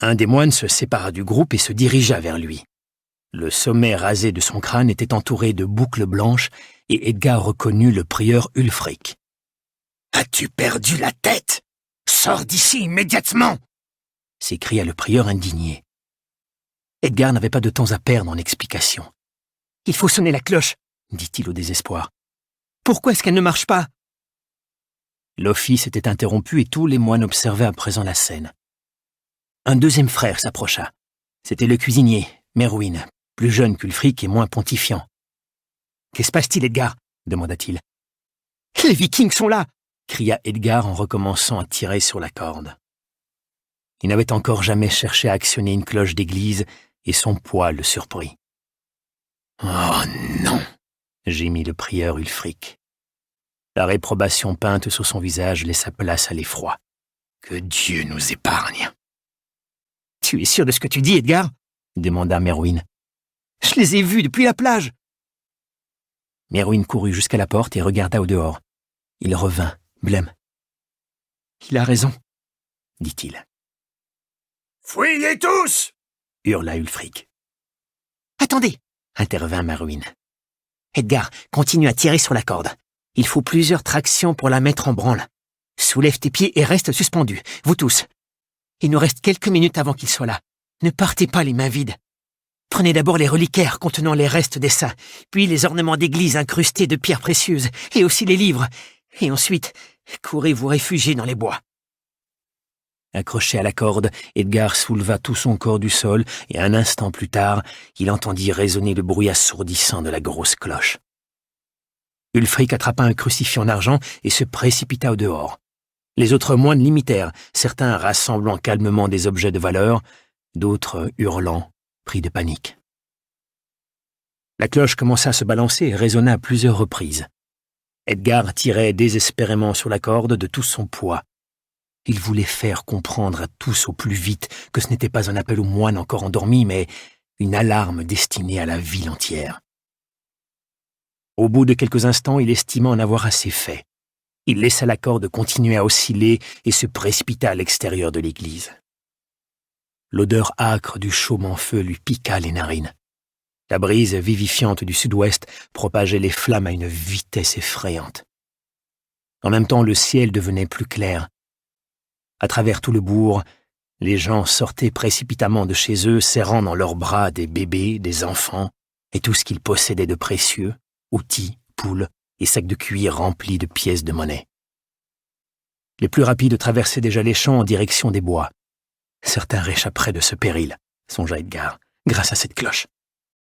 Un des moines se sépara du groupe et se dirigea vers lui. Le sommet rasé de son crâne était entouré de boucles blanches et Edgar reconnut le prieur Ulfric. « As-tu perdu la tête? Sors d'ici immédiatement !» s'écria le prieur indigné. Edgar n'avait pas de temps à perdre en explications. « Il faut sonner la cloche !» dit-il au désespoir. « Pourquoi est-ce qu'elle ne marche pas ?» L'office était interrompu et tous les moines observaient à présent la scène. Un deuxième frère s'approcha. C'était le cuisinier, Merwin, plus jeune qu'Ulfric et moins pontifiant. « Qu'est-ce passe-t-il, Edgar ?» demanda-t-il. « Les Vikings sont là !» cria Edgar en recommençant à tirer sur la corde. Il n'avait encore jamais cherché à actionner une cloche d'église et son poids le surprit. « Oh non !» gémit le prieur Ulfric. La réprobation peinte sur son visage laissa place à l'effroi. « Que Dieu nous épargne !»« Tu es sûr de ce que tu dis, Edgar ?» demanda Merwin. « Je les ai vus depuis la plage !» Merwin courut jusqu'à la porte et regarda au dehors. Il revint, blême. « Il a raison, » dit-il. « Fuyez tous !» hurla Ulfric. « Attendez !» intervint Merwin. « Edgar, continue à tirer sur la corde. Il faut plusieurs tractions pour la mettre en branle. Soulève tes pieds et reste suspendu, vous tous. Il nous reste quelques minutes avant qu'il soit là. Ne partez pas les mains vides. Prenez d'abord les reliquaires contenant les restes des saints, puis les ornements d'église incrustés de pierres précieuses, et aussi les livres. Et ensuite, courez vous réfugier dans les bois. » Accroché à la corde, Edgar souleva tout son corps du sol et un instant plus tard, il entendit résonner le bruit assourdissant de la grosse cloche. Ulfric attrapa un crucifix en argent et se précipita au dehors. Les autres moines l'imitèrent, certains rassemblant calmement des objets de valeur, d'autres hurlant, pris de panique. La cloche commença à se balancer et résonna à plusieurs reprises. Edgar tirait désespérément sur la corde de tout son poids. Il voulait faire comprendre à tous au plus vite que ce n'était pas un appel aux moines encore endormis, mais une alarme destinée à la ville entière. Au bout de quelques instants, il estima en avoir assez fait. Il laissa la corde continuer à osciller et se précipita à l'extérieur de l'église. L'odeur âcre du chaume en feu lui piqua les narines. La brise vivifiante du sud-ouest propageait les flammes à une vitesse effrayante. En même temps, le ciel devenait plus clair. À travers tout le bourg, les gens sortaient précipitamment de chez eux, serrant dans leurs bras des bébés, des enfants, et tout ce qu'ils possédaient de précieux, outils, poules et sacs de cuir remplis de pièces de monnaie. Les plus rapides traversaient déjà les champs en direction des bois. Certains réchapperaient de ce péril, songea Edgar, grâce à cette cloche.